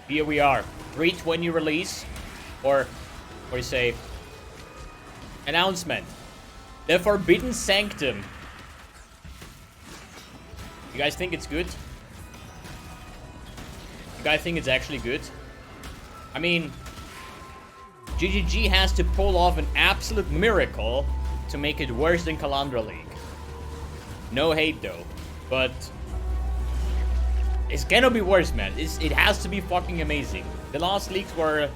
here we are. 320 release, or you say, announcement. The Forbidden Sanctum. You guys think it's good? You guys think it's actually good? I mean, GGG has to pull off an absolute miracle to make it worse than Calandra League. No hate though, but it's gonna be worse, man. It has to be fucking amazing. The last leagues were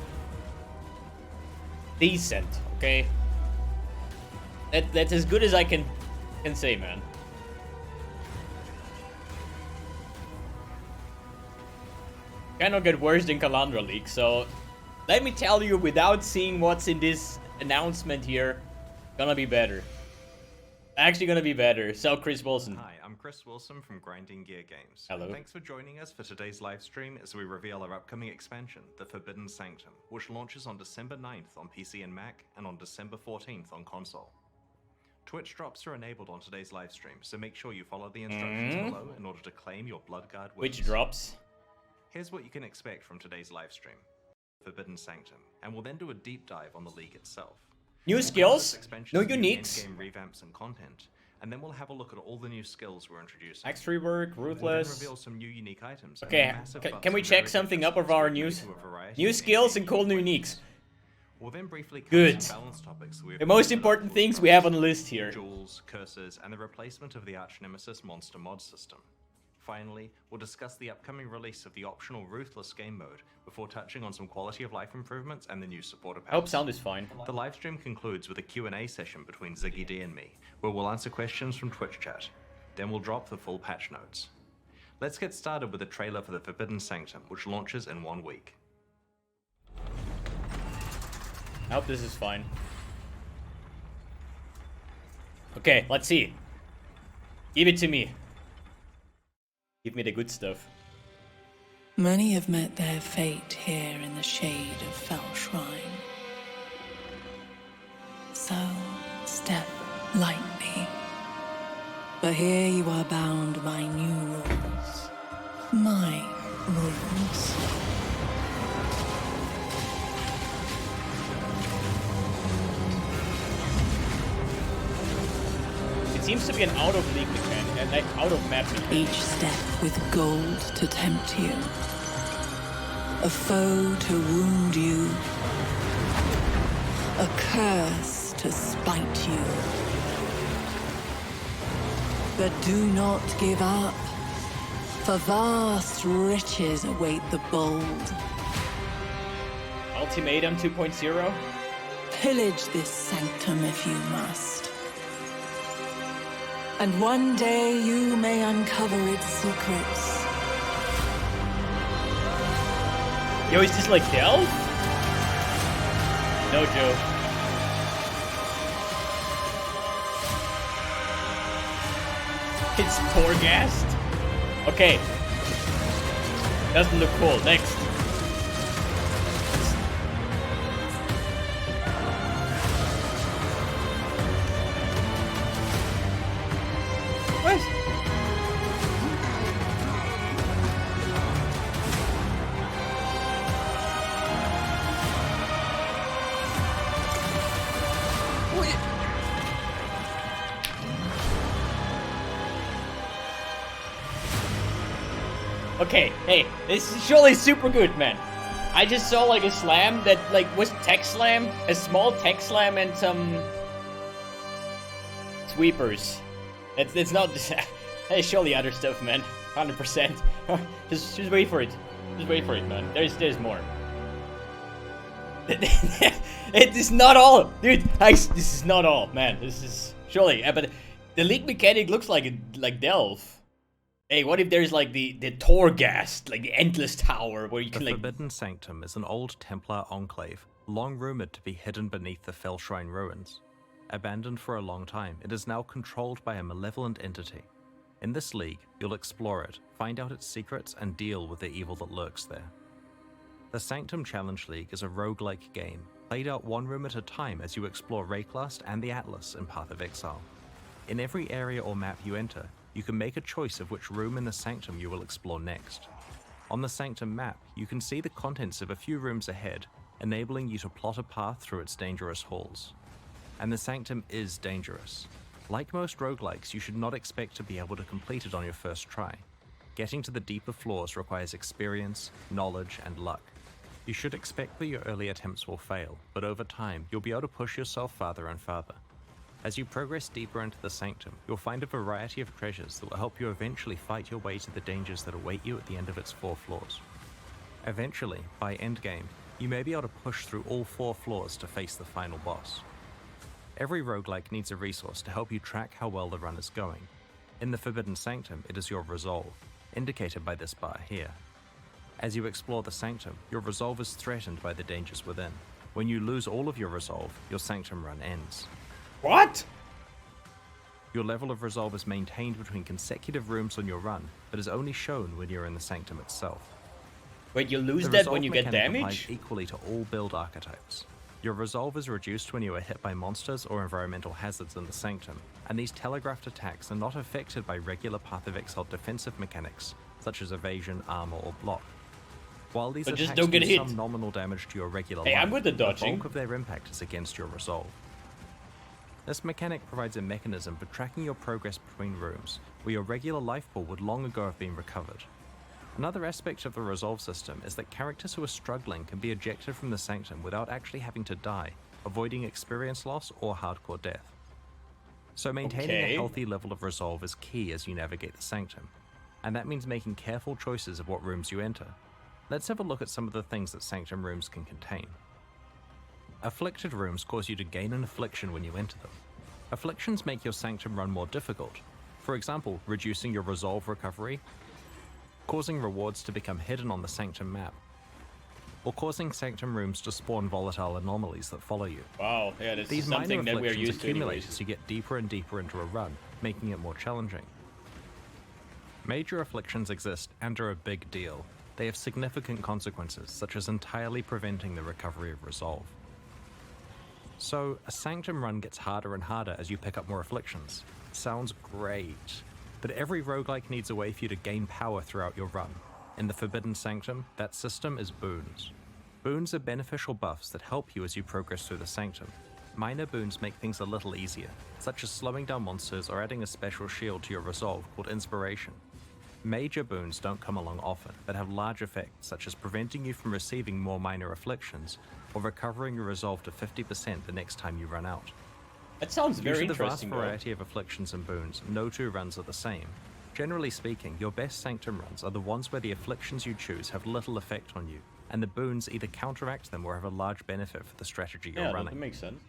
decent, okay? That's as good as I can say, man. Cannot get worse than Calandra League, so let me tell you, without seeing what's in this announcement here, gonna be better. Actually gonna be better. So Chris Wilson. Hi, I'm Chris Wilson from Grinding Gear Games. Hello. And thanks for joining us for today's live stream as we reveal our upcoming expansion, the Forbidden Sanctum, which launches on December 9th on PC and Mac, and on December 14th on console. Twitch drops are enabled on today's live stream, so make sure you follow the instructions below in order to claim your Bloodguard wins. Which drops? Here's what you can expect from today's live stream, Forbidden Sanctum, and we'll then do a deep dive on the league itself. New skills, no uniques. Endgame revamps and content, and then we'll have a look at all the new skills we're introducing. X rework, Ruthless. We'll reveal some new unique items. Okay, can we check something up of our news? New skills and cool new uniques. We'll then briefly cover Good. some balance topics The most important things we have on the list here. Jewels, curses, and the replacement of the arch nemesis monster mod system. Finally, we'll discuss the upcoming release of the optional Ruthless game mode before touching on some quality of life improvements and the new supporter packs. I hope sound is fine. The livestream concludes with a Q&A session between Ziggy D and me, where we'll answer questions from Twitch chat. Then we'll drop the full patch notes. Let's get started with a trailer for the Forbidden Sanctum, which launches in 1 week. I hope this is fine. Okay, let's see. Give it to me. Give me the good stuff. Many have met their fate here in the shade of Fell Shrine. So, step lightly. But here you are bound by new rules. My rules. It seems to be an out-of-league mechanic, and like out-of-map mechanic. Each step with gold to tempt you. A foe to wound you. A curse to spite you. But do not give up, for vast riches await the bold. Ultimatum 2.0. Pillage this sanctum if you must. And one day you may uncover its secrets. Yo, is this like Delph? No joke. It's Torghast? Okay. Doesn't look cool. Next. What? Okay, hey, this is surely super good, man. I just saw like a slam that like was tech slam, a small tech slam, and some sweepers. That's not. Hey, surely other stuff, man. 100%. just wait for it. Just wait for it, man. There's more. It is not all, dude. This is not all, man. This is surely. But the league mechanic looks like Delph. Hey, what if there's like the Torghast, like the endless tower where you can like... The Forbidden Sanctum is an old Templar enclave, long rumored to be hidden beneath the Fell Shrine ruins. Abandoned for a long time, it is now controlled by a malevolent entity. In this league, you'll explore it, find out its secrets, and deal with the evil that lurks there. The Sanctum Challenge League is a roguelike game, played out one room at a time as you explore Rayclast and the Atlas in Path of Exile. In every area or map you enter, you can make a choice of which room in the Sanctum you will explore next. On the Sanctum map, you can see the contents of a few rooms ahead, enabling you to plot a path through its dangerous halls. And the Sanctum is dangerous. Like most roguelikes, you should not expect to be able to complete it on your first try. Getting to the deeper floors requires experience, knowledge, and luck. You should expect that your early attempts will fail, but over time, you'll be able to push yourself farther and farther. As you progress deeper into the Sanctum, you'll find a variety of treasures that will help you eventually fight your way to the dangers that await you at the end of its 4 floors. Eventually, by endgame, you may be able to push through all 4 floors to face the final boss. Every roguelike needs a resource to help you track how well the run is going. In the Forbidden Sanctum, it is your resolve, indicated by this bar here. As you explore the Sanctum, your resolve is threatened by the dangers within. When you lose all of your resolve, your Sanctum run ends. What? Your level of resolve is maintained between consecutive rooms on your run, but is only shown when you're in the Sanctum itself. Wait, you lose The that resolve when you get mechanic applies damage? equally to all build archetypes. Your resolve is reduced when you are hit by monsters or environmental hazards in the Sanctum, and these telegraphed attacks are not affected by regular Path of Exile defensive mechanics, such as evasion, armor, or block. While these But just attacks don't get do hit. some nominal damage to your regular Hey, life, I'm good at the dodging. bulk of their impact is against your resolve. This mechanic provides a mechanism for tracking your progress between rooms, where your regular life pool would long ago have been recovered. Another aspect of the resolve system is that characters who are struggling can be ejected from the Sanctum without actually having to die, avoiding experience loss or hardcore death. So maintaining Okay. a healthy level of resolve is key as you navigate the Sanctum, and that means making careful choices of what rooms you enter. Let's have a look at some of the things that Sanctum rooms can contain. Afflicted rooms cause you to gain an affliction when you enter them. Afflictions make your Sanctum run more difficult, for example, reducing your resolve recovery, causing rewards to become hidden on the Sanctum map, or causing Sanctum rooms to spawn volatile anomalies that follow you. Wow, yeah, this These is minor something that we're afflictions used to accumulate anyways. as you get deeper and deeper into a run, making it more challenging. Major afflictions exist and are a big deal. They have significant consequences, such as entirely preventing the recovery of resolve. So, a Sanctum run gets harder and harder as you pick up more afflictions. Sounds great, but every roguelike needs a way for you to gain power throughout your run. In the Forbidden Sanctum, that system is boons. Boons are beneficial buffs that help you as you progress through the Sanctum. Minor boons make things a little easier, such as slowing down monsters or adding a special shield to your resolve called Inspiration. Major boons don't come along often, but have large effects, such as preventing you from receiving more minor afflictions, or recovering your resolve to 50% the next time you run out. That sounds Due very to the vast interesting, bro. variety of afflictions and boons, no 2 runs are the same. Generally speaking, your best Sanctum runs are the ones where the afflictions you choose have little effect on you, and the boons either counteract them or have a large benefit for the strategy you're Yeah, running. that makes sense.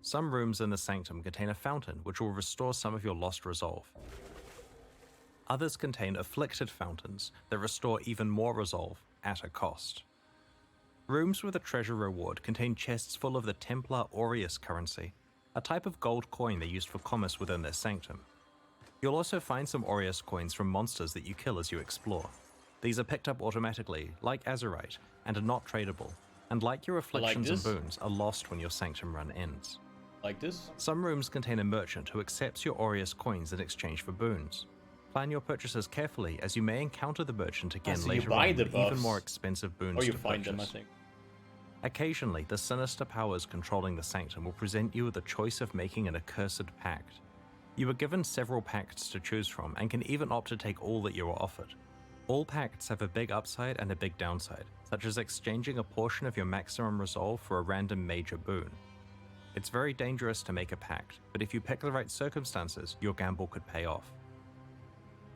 Some rooms in the Sanctum contain a fountain, which will restore some of your lost resolve. Others contain afflicted fountains that restore even more resolve at a cost. Rooms with a treasure reward contain chests full of the Templar Aureus currency, a type of gold coin they used for commerce within their Sanctum. You'll also find some Aureus coins from monsters that you kill as you explore. These are picked up automatically, like Azurite, and are not tradable, and like your afflictions and this. boons, are lost when your Sanctum run ends. Like this? Some rooms contain a merchant who accepts your Aureus coins in exchange for boons. Plan your purchases carefully, as you may encounter the merchant again so you later buy on the with even buffs. more expensive boons Or you to find them, I purchase. think. Occasionally, the sinister powers controlling the Sanctum will present you with the choice of making an accursed pact. You are given several pacts to choose from, and can even opt to take all that you are offered. All pacts have a big upside and a big downside, such as exchanging a portion of your maximum resolve for a random major boon. It's very dangerous to make a pact, but if you pick the right circumstances, your gamble could pay off.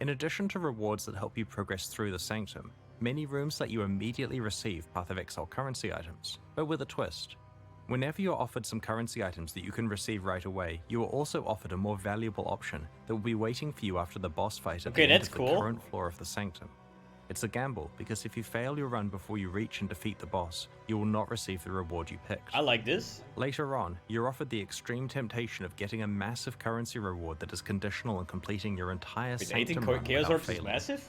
In addition to rewards that help you progress through the Sanctum, many rooms let you immediately receive Path of Exile currency items, but with a twist. Whenever you're offered some currency items that you can receive right away, you are also offered a more valuable option that will be waiting for you after the boss fight at Okay, the end that's of cool. the current floor of the Sanctum. It's a gamble, because if you fail your run before you reach and defeat the boss, you will not receive the reward you picked. I like this. Later on, you're offered the extreme temptation of getting a massive currency reward that is conditional on completing your entire Wait, Sanctum 18 run Chaos without Orbs is failing. massive?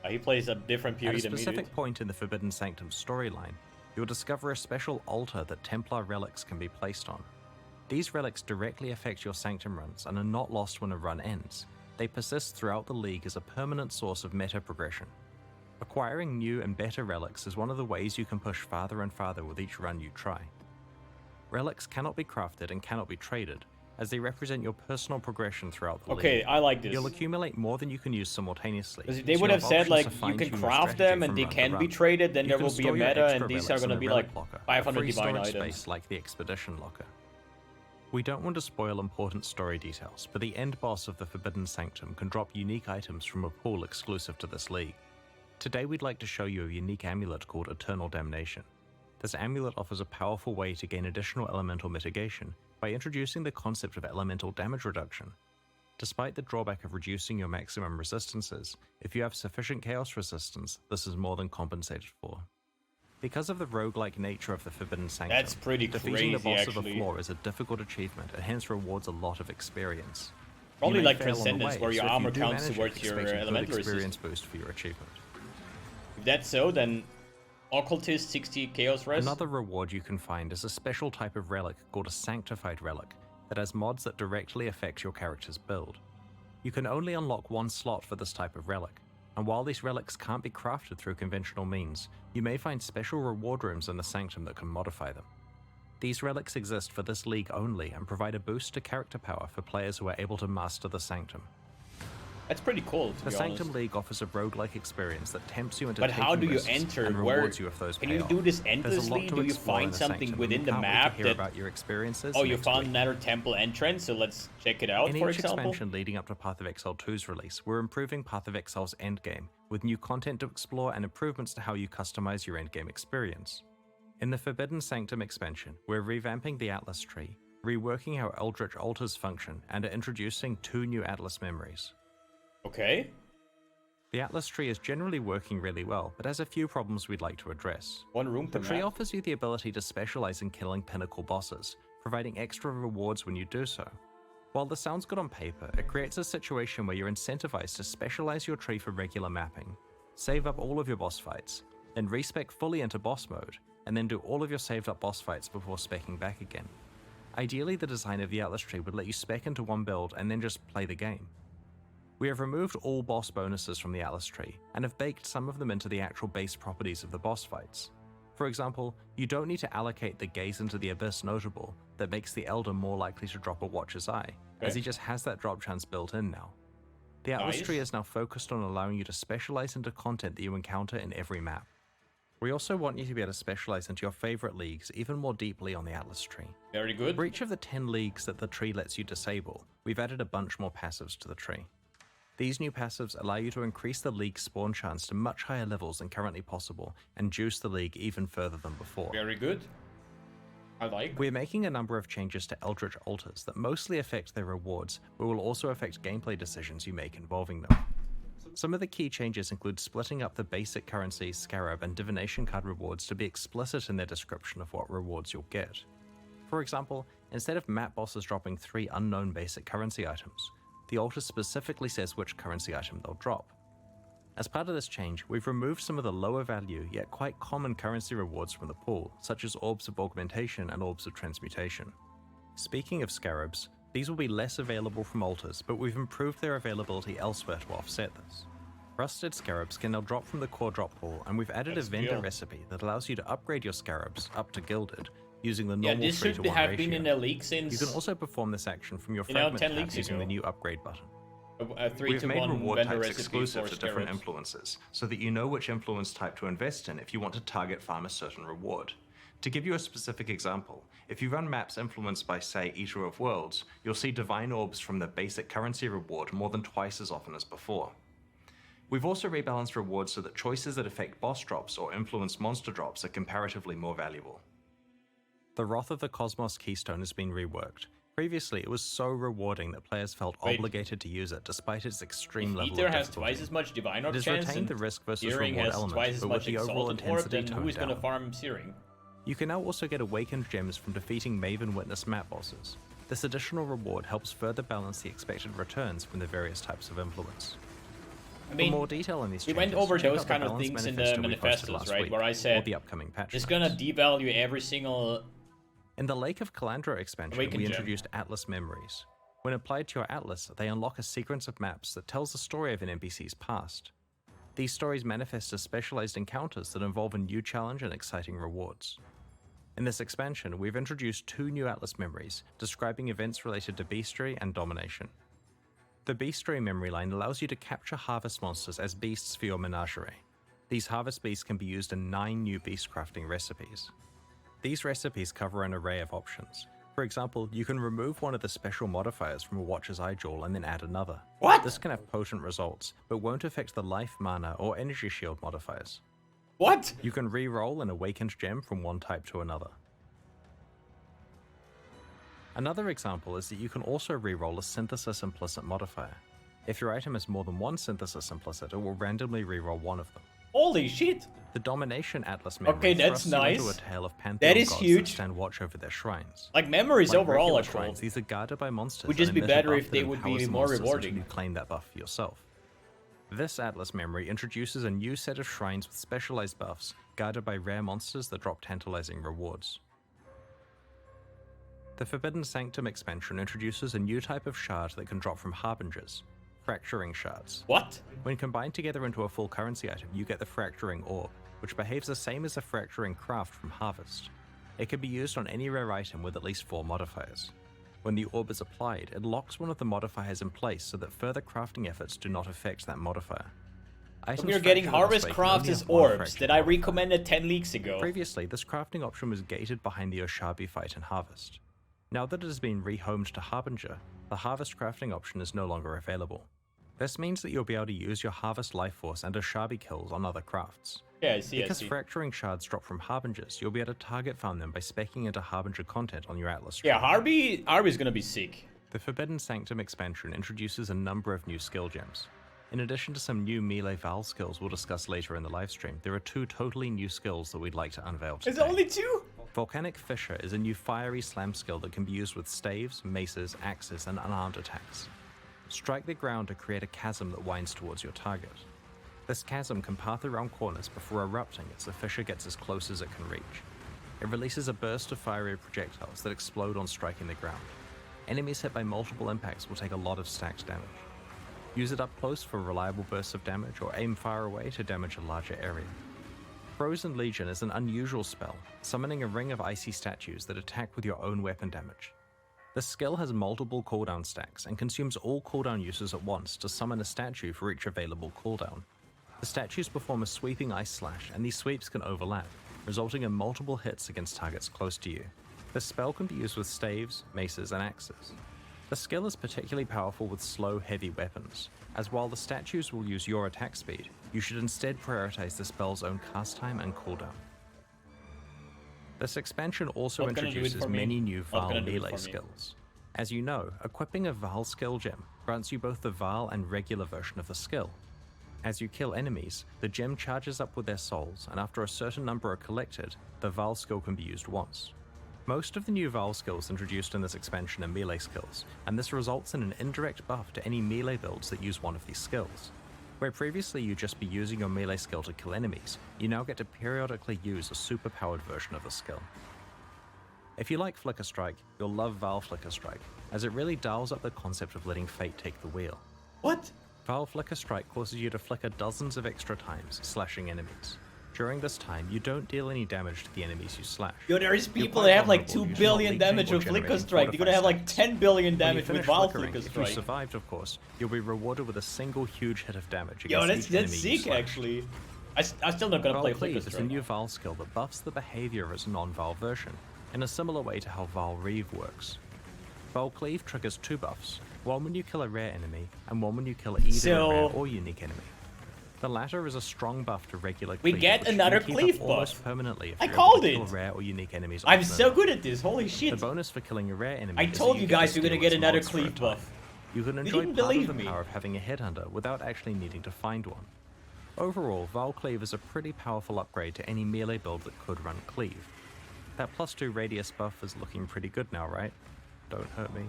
He plays a different At a period than me, dude. specific point in the Forbidden Sanctum storyline, you'll discover a special altar that Templar relics can be placed on. These relics directly affect your Sanctum runs and are not lost when a run ends. They persist throughout the League as a permanent source of meta progression. Acquiring new and better relics is one of the ways you can push farther and farther with each run you try. Relics cannot be crafted and cannot be traded, as they represent your personal progression throughout the league. Okay, I like this. You'll accumulate more than you can use simultaneously. Because if they would have said, like, you can craft them and they can be traded, then there will be a meta, and these are gonna be like 500 divine items. Space like the Expedition Locker. We don't want to spoil important story details, but the end boss of the Forbidden Sanctum can drop unique items from a pool exclusive to this league. Today we'd like to show you a unique amulet called Eternal Damnation. This amulet offers a powerful way to gain additional elemental mitigation by introducing the concept of elemental damage reduction. Despite the drawback of reducing your maximum resistances, if you have sufficient chaos resistance, this is more than compensated for. Because of the roguelike nature of the Forbidden Sanctum, that's pretty defeating the boss actually. of a floor is a difficult achievement and hence rewards a lot of experience. Probably like fail on the Transcendence, way, where your so if armor you do counts manage it, towards your expect a good elemental experience resistance. boost for your achievement. If that's so, then Occultist 60 Chaos Res. Another reward you can find is a special type of relic called a Sanctified Relic that has mods that directly affect your character's build. You can only unlock one slot for this type of relic, and while these relics can't be crafted through conventional means, you may find special reward rooms in the Sanctum that can modify them. These relics exist for this league only and provide a boost to character power for players who are able to master the Sanctum. That's pretty cool, to The be Sanctum honest. League offers a roguelike experience that tempts you into But how do taking you risks enter? and Where rewards you if those can pay you off. do this There's a lot endlessly? to Do you explore in find the something Sanctum, within and the can't wait to map hear that? about your experiences Oh, you next found week. another temple entrance, so let's check it out. In For each example. expansion leading up to Path of Exile 2's release, we're improving Path of Exile's endgame, with new content to explore and improvements to how you customize your endgame experience. In the Forbidden Sanctum expansion, we're revamping the Atlas tree, reworking how Eldritch altars function, and are introducing 2 new Atlas memories. Okay. The Atlas tree is generally working really well, but has a few problems we'd like to address. One room per The tree map. offers you the ability to specialize in killing pinnacle bosses, providing extra rewards when you do so. While this sounds good on paper, it creates a situation where you're incentivized to specialize your tree for regular mapping, save up all of your boss fights, then respec fully into boss mode, and then do all of your saved up boss fights before speccing back again. Ideally, the design of the Atlas tree would let you spec into one build and then just play the game. We have removed all boss bonuses from the Atlas tree, and have baked some of them into the actual base properties of the boss fights. For example, you don't need to allocate the Gaze into the Abyss notable that makes the Elder more likely to drop a Watcher's Eye, as he just has that drop chance built in now. The Atlas tree is now focused on allowing you to specialize into content that you encounter in every map. We also want you to be able to specialize into your favorite leagues even more deeply on the Atlas tree. Very good. For each of the 10 leagues that the tree lets you disable, we've added a bunch more passives to the tree. These new passives allow you to increase the league's spawn chance to much higher levels than currently possible, and juice the league even further than before. Very good. I like. We're making a number of changes to Eldritch altars that mostly affect their rewards, but will also affect gameplay decisions you make involving them. Some of the key changes include splitting up the basic currency, Scarab, and Divination card rewards to be explicit in their description of what rewards you'll get. For example, instead of map bosses dropping 3 unknown basic currency items, the altar specifically says which currency item they'll drop. As part of this change, we've removed some of the lower value yet quite common currency rewards from the pool, such as Orbs of Augmentation and Orbs of Transmutation. Speaking of Scarabs, these will be less available from altars, but we've improved their availability elsewhere to offset this. Rusted Scarabs can now drop from the core drop pool, and we've added That's a vendor real. recipe that allows you to upgrade your Scarabs up to Gilded, using the Yeah, normal this should 3-to-1 have ratio. been in a leak since You can also perform this action from your You know, fragment 10 tab leaks using ago. the new upgrade button. a 3 We've to made 1 reward vendor types recipe exclusive for to different Scarabs. influences, so that you know which influence type to invest in if you want to target farm a certain reward. To give you a specific example, if you run maps influenced by, say, Eater of Worlds, you'll see Divine Orbs from the basic currency reward more than twice as often as before. We've also rebalanced rewards so that choices that affect boss drops or influence monster drops are comparatively more valuable. The Wrath of the Cosmos Keystone has been reworked. Previously, it was so rewarding that players felt Wait. obligated to use it despite its extreme If level Ether of has difficulty. twice as much Divine It Orb has chance, retained and the risk versus Searing reward has element, twice as but much with the overall Exalted Orb, intensity then who toned is gonna down. farm Searing? You can now also get Awakened Gems from defeating Maven Witness map bosses. This additional reward helps further balance the expected returns from the various types of influence. I mean, For more detail on these we changes, went over check those out the kind of balance things in manifesto the we posted manifestos, last right? week, Where I or said the upcoming patch it's notes. gonna devalue every single. In the Lake of Calandra expansion, Awakened we Gem. introduced Atlas Memories. When applied to your Atlas, they unlock a sequence of maps that tells the story of an NPC's past. These stories manifest as specialized encounters that involve a new challenge and exciting rewards. In this expansion, we've introduced 2 new Atlas memories, describing events related to bestiary and domination. The bestiary memory line allows you to capture harvest monsters as beasts for your menagerie. These harvest beasts can be used in 9 new beast crafting recipes. These recipes cover an array of options. For example, you can remove one of the special modifiers from a Watcher's Eye Jewel and then add another. What? This can have potent results, but won't affect the life, mana, or energy shield modifiers. What? You can re-roll an awakened gem from one type to another. Another example is that you can also re-roll a synthesis implicit modifier. If your item has more than one synthesis implicit, it will randomly re-roll one of them. Holy shit! The Domination Atlas memory Okay, that's thrusts you into nice. a tale of pantheon That is gods huge. that stand watch over their shrines. Like, memories Like overall regular are cool. shrines, these are guarded by monsters. Would just and be emit a better buff if they that would be empowers the more monsters rewarding. until you claim that buff for yourself. This Atlas memory introduces a new set of shrines with specialized buffs, guarded by rare monsters that drop tantalizing rewards. The Forbidden Sanctum expansion introduces a new type of shard that can drop from Harbingers, Fracturing Shards. What? When combined together into a full currency item, you get the Fracturing Orb, which behaves the same as the Fracturing Craft from Harvest. It can be used on any rare item with at least 4 modifiers. When the orb is applied, it locks one of the modifiers in place so that further crafting efforts do not affect that modifier. Items We are getting fractured this Harvest way can Crafts only as have one orbs fractured that I modifier. recommended 10 leagues ago. Previously, this crafting option was gated behind the Oshabi fight in Harvest. Now that it has been rehomed to Harbinger, the Harvest crafting option is no longer available. This means that you'll be able to use your Harvest Life Force and Oshabi kills on other crafts. Yeah, I see, Because I see. Fracturing Shards drop from Harbingers, you'll be able to target farm them by speccing into Harbinger content on your Atlas Yeah, stream. Harvey's gonna be sick. The Forbidden Sanctum expansion introduces a number of new skill gems. In addition to some new melee Val skills we'll discuss later in the livestream, there are 2 totally new skills that we'd like to unveil today. Is it only 2? Volcanic Fissure is a new fiery slam skill that can be used with staves, maces, axes, and unarmed attacks. Strike the ground to create a chasm that winds towards your target. This chasm can path around corners before erupting as the fissure gets as close as it can reach. It releases a burst of fiery projectiles that explode on striking the ground. Enemies hit by multiple impacts will take a lot of stacked damage. Use it up close for reliable bursts of damage, or aim far away to damage a larger area. Frozen Legion is an unusual spell, summoning a ring of icy statues that attack with your own weapon damage. This skill has multiple cooldown stacks and consumes all cooldown uses at once to summon a statue for each available cooldown. The statues perform a sweeping ice slash, and these sweeps can overlap, resulting in multiple hits against targets close to you. This spell can be used with staves, maces, and axes. The skill is particularly powerful with slow, heavy weapons, as while the statues will use your attack speed, you should instead prioritize the spell's own cast time and cooldown. This expansion also Not gonna do it introduces for me. many new Not Val gonna do it melee for me. skills. As you know, equipping a Val skill gem grants you both the Val and regular version of the skill. As you kill enemies, the gem charges up with their souls, and after a certain number are collected, the Val skill can be used once. Most of the new Val skills introduced in this expansion are melee skills, and this results in an indirect buff to any melee builds that use one of these skills. Where previously you'd just be using your melee skill to kill enemies, you now get to periodically use a super-powered version of the skill. If you like Flicker Strike, you'll love Val Flicker Strike, as it really dials up the concept of letting fate take the wheel. What? Val Flicker Strike causes you to flicker dozens of extra times, slashing enemies. During this time, you don't deal any damage to the enemies you slash. Yo, there is people quite that have like vulnerable 2 using billion leeching damage or with Flicker generating Strike. You're gonna have like fortified 10 billion When you damage with finish Val flickering, Flicker if you Strike. survived, of course, you'll be rewarded with a single huge hit of damage Yo, against that's each enemy you sick slash. actually. I'm still not gonna Val play Flicker Cleave is a Strike. new Val skill that buffs the behavior of its non-Val version, in a similar way to how Val Reeve works. Val Cleave triggers 2 buffs, one when you kill a rare enemy, and one when you kill either a rare or unique enemy. The latter is a strong buff to regular We cleave, get which you another can keep cleave up almost buff. permanently if I you're able called to kill it. rare or unique enemies. I'm often so enough. good at this, holy The shit. bonus for killing a rare enemy I is told that you get to guys we're gonna steal get its another mods for a cleave time. buff. You can You enjoy didn't part of believe the me. power of having a headhunter without actually needing to find one. Overall, Val Cleave is a pretty powerful upgrade to any melee build that could run Cleave. That +2 radius buff is looking pretty good now, right? Don't hurt me.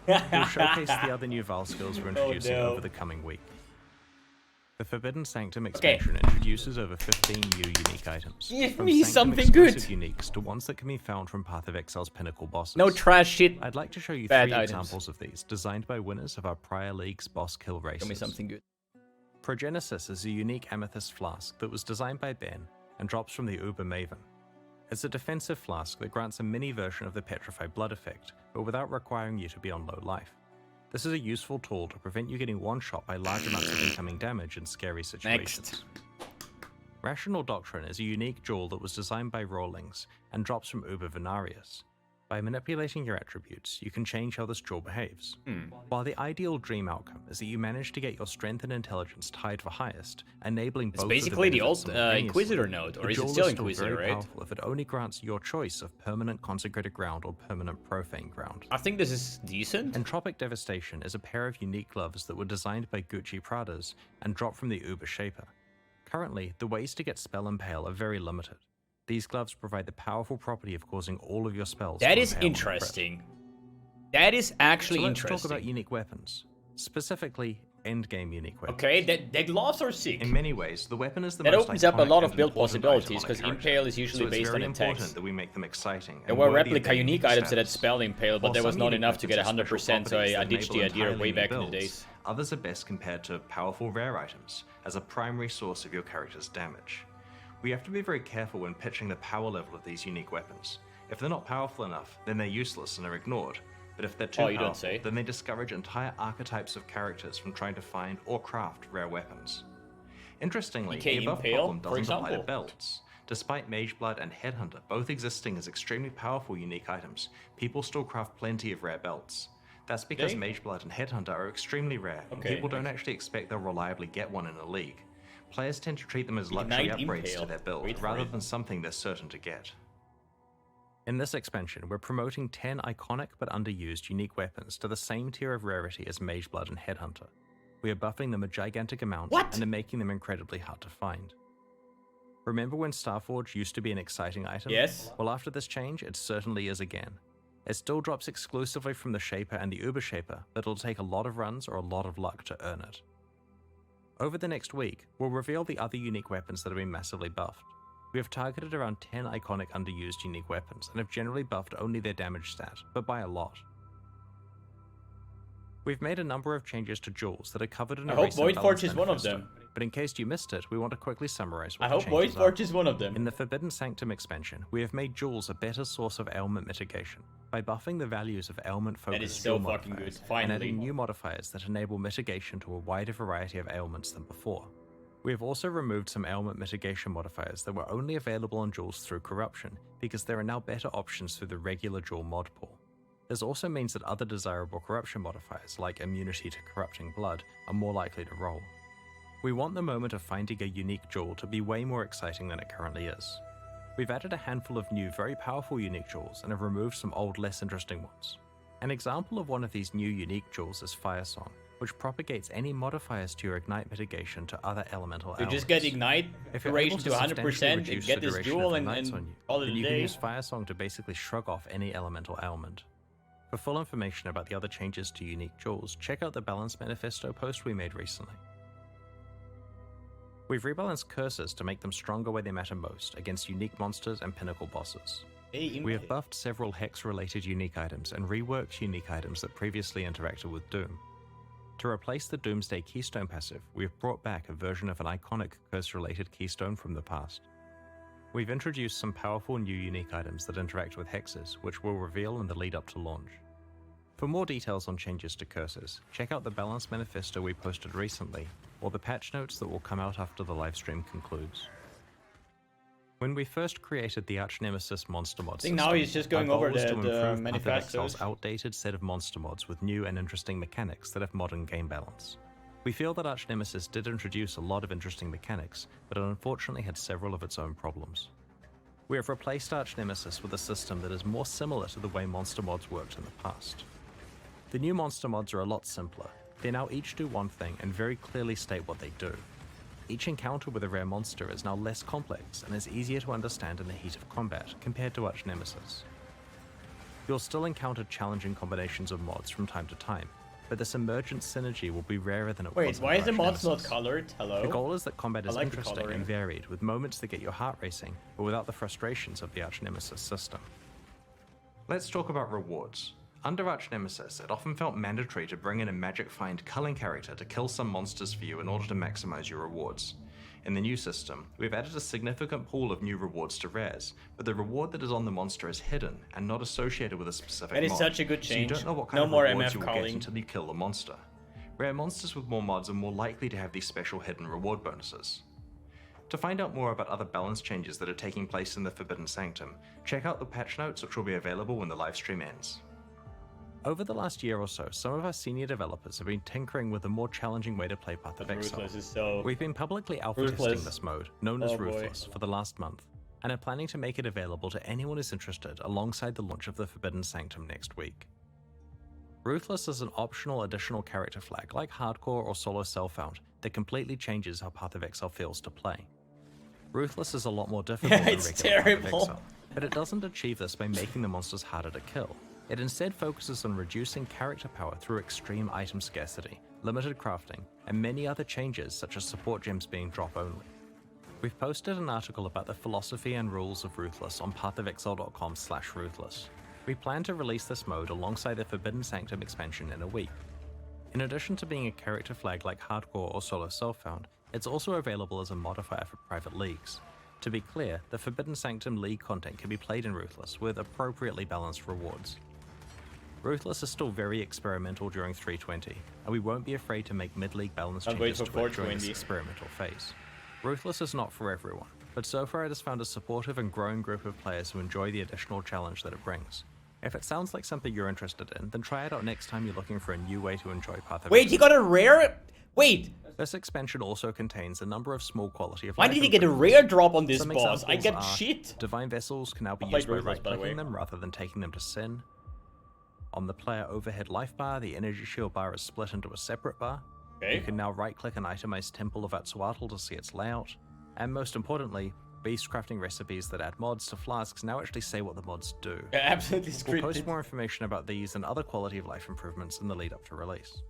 We'll showcase the other new Val skills we're introducing no. over the coming week. The Forbidden Sanctum expansion introduces over 15 new unique items. Give from me Sanctum something good. exclusive uniques to ones that can be found from Path of Exile's pinnacle bosses. No trash shit. I'd like to show you Bad 3 items. examples of these, designed by winners of our prior league's boss kill races. Give me something good. Progenesis is a unique amethyst flask that was designed by Ben and drops from the Uber Maven. It's a defensive flask that grants a mini version of the Petrified Blood effect, but without requiring you to be on low life. This is a useful tool to prevent you getting one-shot by large amounts of incoming damage in scary situations. Rational Doctrine is a unique jewel that was designed by Rawlings and drops from Uber Venarius. By manipulating your attributes, you can change how this jewel behaves. While the ideal dream outcome is that you manage to get your strength and intelligence tied for highest, enabling both basically of the the old simultaneously, Inquisitor node, or the is it jewel still still Inquisitor, very right? powerful if it only grants your choice of permanent consecrated ground or permanent profane ground. I think this is decent. Entropic Devastation is a pair of unique gloves that were designed by Gucci Pradas and drop from the Uber Shaper. Currently, the ways to get Spell Impale are very limited. These gloves provide the powerful property of causing all of your spells. That to is impale on interesting. That is actually so let's interesting. talk about unique weapons, specifically endgame unique weapons. Okay, the gloves are sick. In many ways, the weapon is the That most opens up a iconic lot of and build important possibilities, item on a because character. Impale is usually So it's based very on attacks. important that we make them exciting. There and were worthy of replica their unique items that had status. Spell Impale, but While there was some not unique enough to get weapons have 100%, special so I properties ditched that the enable idea way entirely back new in the builds, days. Others are best compared to powerful rare items as a primary source of your character's damage. We have to be very careful when pitching the power level of these unique weapons. If they're not powerful enough, then they're useless and are ignored. But if they're too You don't powerful, say. then they discourage entire archetypes of characters from trying to find or craft rare weapons. Interestingly, EK the above Impale, problem for doesn't apply to example. belts. Despite Mageblood and Headhunter both existing as extremely powerful unique items, people still craft plenty of rare belts. That's because Okay. Mageblood and Headhunter are extremely rare, and Okay, people don't actually expect they'll reliably get one in a league. Players tend to treat them as luxury Ignite upgrades Impale. to their build, Wait for rather it. than something they're certain to get. In this expansion, we're promoting 10 iconic but underused unique weapons to the same tier of rarity as Mageblood and Headhunter. We are buffing them a gigantic amount and are making them incredibly hard to find. Remember when Starforge used to be an exciting item? Yes. Well, after this change, it certainly is again. It still drops exclusively from the Shaper and the Uber Shaper, but it'll take a lot of runs or a lot of luck to earn it. Over the next week, we'll reveal the other unique weapons that have been massively buffed. We have targeted around 10 iconic underused unique weapons and have generally buffed only their damage stat, but by a lot. We've made a number of changes to jewels that are covered in I a hope recent Void balance Forge is one of manifesto, them. but in case you missed it, we want to quickly summarize what I the hope Void changes are. Forge is one of them. In the Forbidden Sanctum expansion, we have made jewels a better source of ailment mitigation by buffing the values of ailment-focused That is so jewel fucking good, modifiers and finally. adding new modifiers that enable mitigation to a wider variety of ailments than before. We have also removed some ailment mitigation modifiers that were only available on jewels through corruption, because there are now better options through the regular jewel mod pool. This also means that other desirable corruption modifiers, like immunity to corrupting blood, are more likely to roll. We want the moment of finding a unique jewel to be way more exciting than it currently is. We've added a handful of new, very powerful unique jewels and have removed some old, less interesting ones. An example of one of these new unique jewels is Firesong, which propagates any modifiers to your ignite mitigation to other elemental You elements. just get ignite If you're duration able to substantially 100% and reduce get the this duration jewel of and ignites on you, call it then a you can day. use Firesong to basically shrug off any elemental ailment. For full information about the other changes to unique jewels, check out the Balance Manifesto post we made recently. We've rebalanced curses to make them stronger where they matter most, against unique monsters and pinnacle bosses. We have buffed several Hex-related unique items and reworked unique items that previously interacted with Doom. To replace the Doomsday Keystone passive, we have brought back a version of an iconic curse-related keystone from the past. We've introduced some powerful new unique items that interact with hexes, which we'll reveal in the lead up to launch. For more details on changes to curses, check out the Balance Manifesto we posted recently, or the patch notes that will come out after the livestream concludes. When we first created the Arch-Nemesis monster mod system, now he's just going our over goal was to the improve Path of manifestos. Exile's outdated set of monster mods with new and interesting mechanics that have modern game balance. We feel that Arch-Nemesis did introduce a lot of interesting mechanics, but it unfortunately had several of its own problems. We have replaced Arch-Nemesis with a system that is more similar to the way monster mods worked in the past. The new monster mods are a lot simpler. They now each do one thing and very clearly state what they do. Each encounter with a rare monster is now less complex and is easier to understand in the heat of combat compared to Arch-Nemesis. You'll still encounter challenging combinations of mods from time to time, but this emergent synergy will be rarer than it was Wait, in why is the mods not Arch-Nemesis. colored? Hello? The goal is that combat is I like the interesting coloring. and varied, with moments that get your heart racing, but without the frustrations of the Arch-Nemesis system. Let's talk about rewards. Under Arch Nemesis, it often felt mandatory to bring in a magic find culling character to kill some monsters for you in order to maximize your rewards. In the new system, we've added a significant pool of new rewards to rares, but the reward that is on the monster is hidden and not associated with a specific mod. That is such a good change. So you don't know what kind No of more rewards MF you will calling. get until you kill the monster. Rare monsters with more mods are more likely to have these special hidden reward bonuses. To find out more about other balance changes that are taking place in the Forbidden Sanctum, check out the patch notes, which will be available when the livestream ends. Over the last year or so, some of our senior developers have been tinkering with a more challenging way to play Path of Exile. Ruthless is so... We've been publicly alpha testing Ruthless. this mode, known as Oh, boy. Ruthless, for the last month, and are planning to make it available to anyone who's interested alongside the launch of the Forbidden Sanctum next week. Ruthless is an optional additional character flag like Hardcore or Solo Self-Found that completely changes how Path of Exile feels to play. Ruthless is a lot more difficult than It's regular Path of terrible. Exile, but it doesn't achieve this by making the monsters harder to kill. It instead focuses on reducing character power through extreme item scarcity, limited crafting, and many other changes such as support gems being drop only. We've posted an article about the philosophy and rules of Ruthless on pathofexile.com/ruthless. We plan to release this mode alongside the Forbidden Sanctum expansion in a week. In addition to being a character flag like Hardcore or Solo Self-Found, it's also available as a modifier for private leagues. To be clear, the Forbidden Sanctum league content can be played in Ruthless with appropriately balanced rewards. Ruthless is still very experimental during 320, and we won't be afraid to make mid-league balance I'll wait changes for to it during this 420. experimental phase. Ruthless is not for everyone, but so far it has found a supportive and growing group of players who enjoy the additional challenge that it brings. If it sounds like something you're interested in, then try it out next time you're looking for a new way to enjoy Path of Wait, Exile. he got a rare? Wait, This expansion also contains a number of small quality of why life did he get a improvements. rare drop on this Some boss? I examples get are shit. Divine Vessels can now be I used by played Ruthless, by the right-clicking way. them rather than taking them to Sin. On the player overhead life bar, the energy shield bar is split into a separate bar. Okay. You can now right-click an itemized Temple of Atsuatl to see its layout. And most importantly, beast crafting recipes that add mods to flasks now actually say what the mods do. Yeah, absolutely We'll post scripted. more information about these and other quality of life improvements in the lead up to release.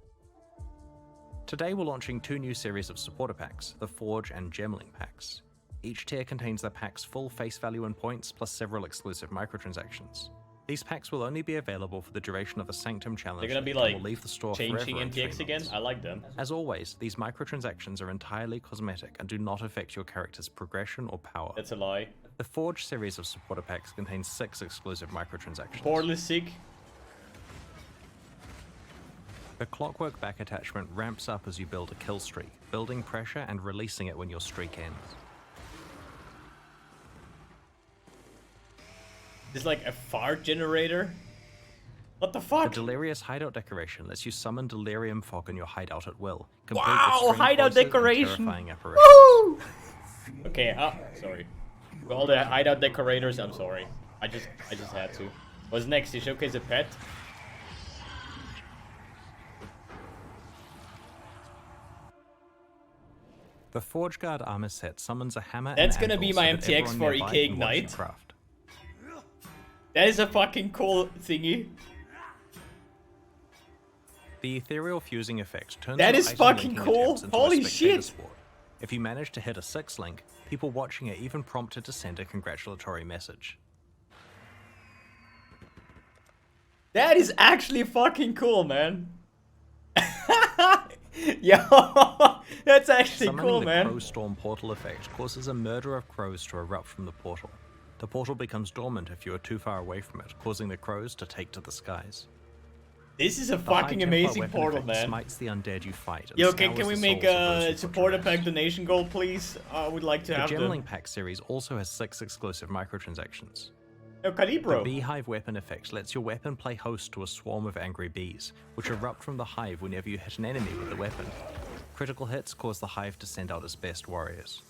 Today we're launching two new series of supporter packs, the Forge and Gemling packs. Each tier contains the pack's full face value in points plus several exclusive microtransactions. These packs will only be available for the duration of the Sanctum challenge. They're gonna be and like will leave the store changing forever in 3 NTX again? months. I like them. As always, these microtransactions are entirely cosmetic and do not affect your character's progression or power. That's a lie. The Forge series of supporter packs contains 6 exclusive microtransactions. Portal is sick. The Clockwork back attachment ramps up as you build a kill streak, building pressure and releasing it when your streak ends. It's like a fart generator. What the The fuck? Delirious hideout decoration lets you summon delirium fog in your hideout at will. complete with Wow, string hideout voices and decoration. terrifying apparitions. Woo! Okay, sorry. For all the hideout decorators, I'm sorry. I just had to. What's next? You showcase a pet? The Forge Guard armor set summons a hammer That's and gonna be anvil my so that MTX everyone for nearby EK can watch you Ignite. craft. That is a fucking cool thingy. The ethereal fusing effect turns That your is item fucking linking cool. attempts into a Holy spectator shit. sport. If you manage to hit a 6 link, people watching it even prompted to send a congratulatory message. That is actually fucking cool, man. Yo, that's actually Summoning cool, the man. Crow Storm portal effect causes a murder of crows to erupt from the portal. The portal becomes dormant if you are too far away from it, causing the crows to take to the skies. This is a The High fucking Templar amazing weapon portal, effect man. Smites the undead you fight. And Yo, scours can we the make souls of those a who got supporter trapped. pack donation goal, please? I would like to The have them. Gemling Pack series also has 6 exclusive microtransactions. Yo, The Calibro. Beehive weapon effect lets your weapon play host to a swarm of angry bees, which erupt from the hive whenever you hit an enemy with the weapon. Critical hits cause the hive to send out its best warriors.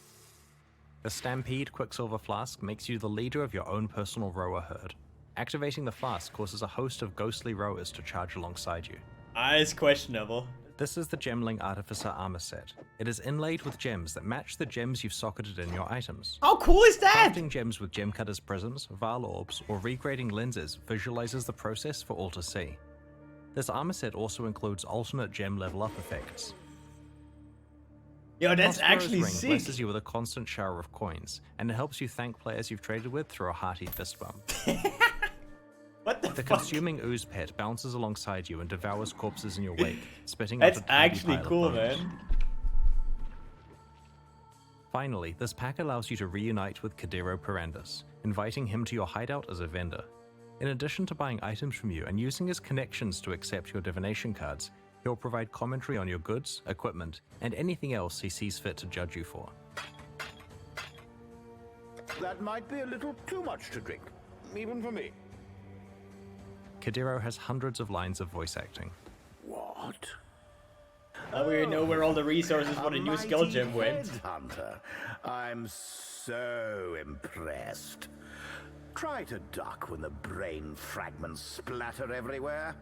The Stampede Quicksilver Flask makes you the leader of your own personal rower herd. Activating the flask causes a host of ghostly rowers to charge alongside you. It's questionable. This is the Gemling Artificer armor set. It is inlaid with gems that match the gems you've socketed in your items. How cool is that? Crafting gems with gem cutters prisms, Val orbs, or regrading lenses visualizes the process for all to see. This armor set also includes alternate gem level up effects. Yo, that's Prospero's actually ring sick. blesses you with a constant shower of coins, and it helps you thank players you've traded with through a hearty fist bump. What the The consuming ooze pet bounces alongside you and devours corpses in your wake, spitting That's out a tiny actually pile of cool, bones. man. Finally, this pack allows you to reunite with Kadiro Perandus, inviting him to your hideout as a vendor. In addition to buying items from you and using his connections to accept your divination cards, he'll provide commentary on your goods, equipment, and anything else he sees fit to judge you for. That might be a little too much to drink, even for me. Kadiro has hundreds of lines of voice acting. What? Now we know where all the resources for the new skill gem went. Hunter, I'm so impressed. Try to duck when the brain fragments splatter everywhere.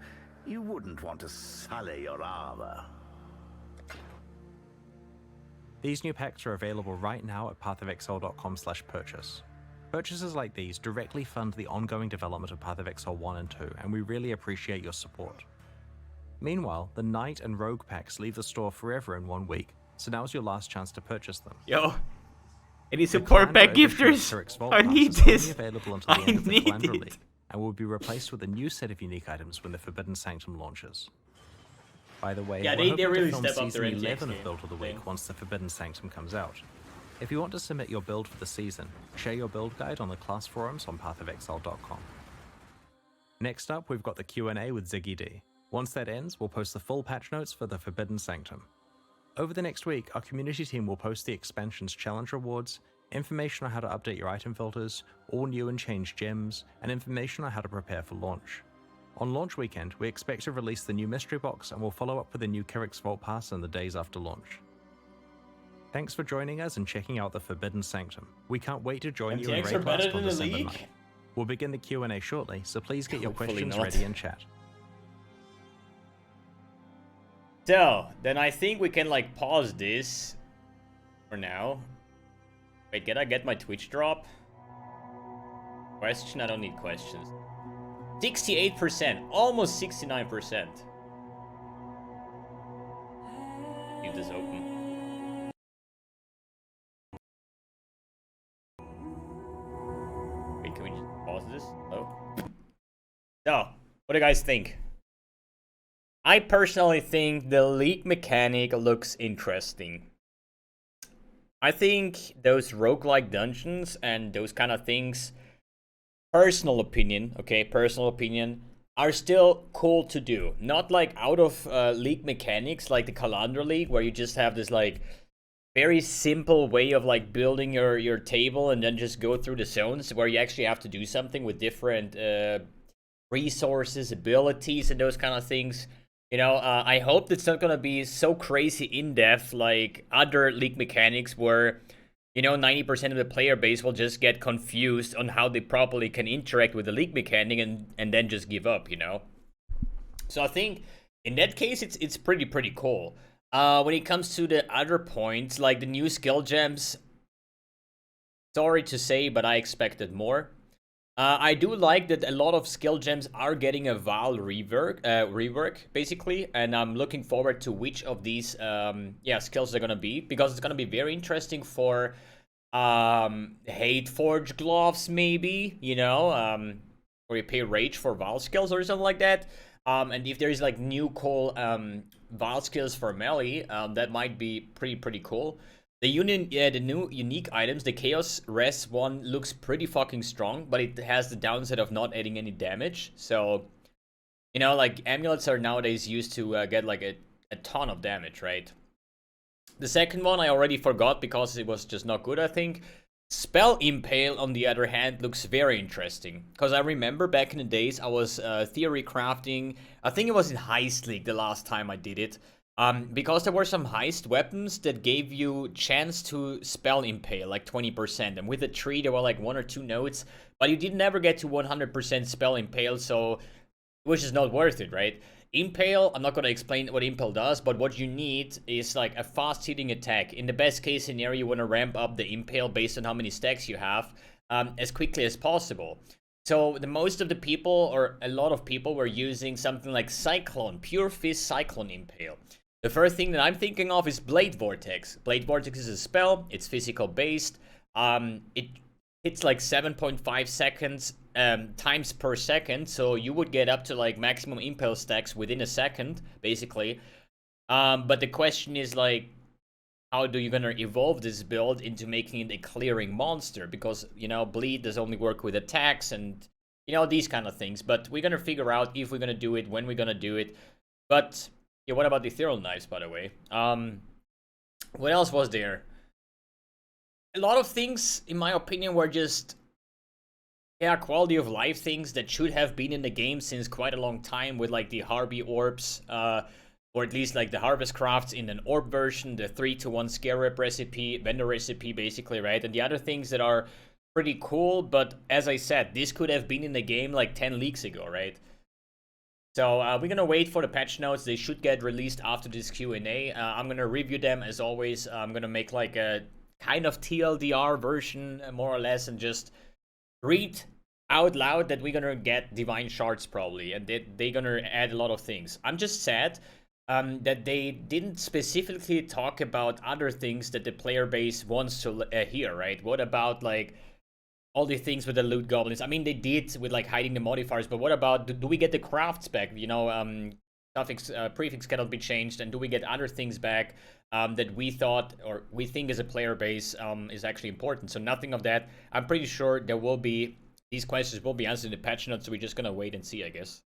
You wouldn't want to sully your armor. These new packs are available right now at pathofexile.com/purchase. Purchases like these directly fund the ongoing development of Path of Exile 1 and 2, and we really appreciate your support. Meanwhile, the Knight and Rogue packs leave the store forever in 1 week, so now's your last chance to purchase them. Yo, any The support pack Calandra edition of gifters? Cyric's Vault I Pass need is only this. available until the I end of the need Calandra it. League, and will be replaced with a new set of unique items when the Forbidden Sanctum launches. By the way, Yeah, we're they hoping really to film step up season their NGX 11 of game Build of the Week thing. once the Forbidden Sanctum comes out. If you want to submit your build for the season, share your build guide on the class forums on pathofexile.com. Next up, we've got the Q&A with Ziggy D. Once that ends, we'll post the full patch notes for the Forbidden Sanctum. Over the next week, our community team will post the expansion's challenge rewards, information on how to update your item filters, all new and changed gems, and information on how to prepare for launch. On launch weekend, we expect to release the new mystery box, and we'll follow up with the new Cyric's Vault Pass in the days after launch. Thanks for joining us and checking out the Forbidden Sanctum. We can't wait to join you in MTX are Raid better Blast on than the December League? 9th. We'll begin the Q&A shortly, so please get your Hopefully questions not. ready in chat. So, then I think we can like pause this for now. Wait, can I get my Twitch drop? Question? I don't need questions. 68%, almost 69%. Leave this open. Wait, can we just pause this? Hello? So, what do you guys think? I personally think the league mechanic looks interesting. I think those roguelike dungeons and those kind of things, personal opinion, okay, personal opinion, are still cool to do. Not like out of league mechanics like the Calandra League, where you just have this like very simple way of like building your table and then just go through the zones, where you actually have to do something with different resources, abilities, and those kind of things. You know, I hope it's not gonna be so crazy in-depth like other league mechanics where, you know, 90% of the player base will just get confused on how they properly can interact with the league mechanic and then just give up, you know? So I think in that case, it's pretty cool. When it comes to the other points, like the new skill gems, sorry to say, but I expected more. I do like that a lot of skill gems are getting a Val rework, basically, and I'm looking forward to which of these skills they're gonna be, because it's gonna be very interesting for Hate Forge gloves, maybe, you know, or you pay Rage for Val skills or something like that. And if there's like new cool Val skills for melee, that might be pretty cool. The new unique items, the Chaos Res one looks pretty fucking strong, but it has the downside of not adding any damage. So, you know, like amulets are nowadays used to get like a ton of damage, right? The second one I already forgot because it was just not good, I think. Spell Impale, on the other hand, looks very interesting. Because I remember back in the days I was theory crafting, I think it was in Heist League the last time I did it. Because there were some heist weapons that gave you chance to spell impale, like 20%. And with the tree, there were like 1 or 2 notes, but you did never get to 100% spell impale, so which is not worth it, right? Impale, I'm not going to explain what Impale does, but what you need is like a fast hitting attack. In the best case scenario, you want to ramp up the Impale based on how many stacks you have as quickly as possible. So the most of the people, or a lot of people, were using something like Cyclone, Pure Fist Cyclone Impale. The first thing that I'm thinking of is Blade Vortex. Blade Vortex is a spell, it's physical based. It hits like 7.5 seconds times per second, so you would get up to like maximum impel stacks within a second, basically. But the question is like, how do you gonna evolve this build into making it a clearing monster? Because, you know, bleed does only work with attacks and, you know, these kind of things. But we're gonna figure out if we're gonna do it, when we're gonna do it. But yeah, what about the ethereal knives, by the way? What else was there? A lot of things, in my opinion, were just, yeah, quality of life things that should have been in the game since quite a long time, with like the Harvey orbs, or at least like the harvest crafts in an orb version, the 3-to-1 scare rep recipe, vendor recipe, basically, right? And the other things that are pretty cool, but as I said, this could have been in the game like 10 leaks ago, right? So we're gonna wait for the patch notes. They should get released after this Q&A. I'm gonna review them as always. I'm gonna make like a kind of TLDR version, more or less, and just read out loud that we're gonna get divine shards probably, and they're gonna add a lot of things. I'm just sad that they didn't specifically talk about other things that the player base wants to hear, right? What about like all the things with the loot goblins? I mean, they did with like hiding the modifiers, but what about, do we get the crafts back? You know, suffix, prefix cannot be changed, and do we get other things back that we thought, or we think as a player base is actually important? So nothing of that. I'm pretty sure there will be, these questions will be answered in the patch notes, so we're just gonna wait and see, I guess.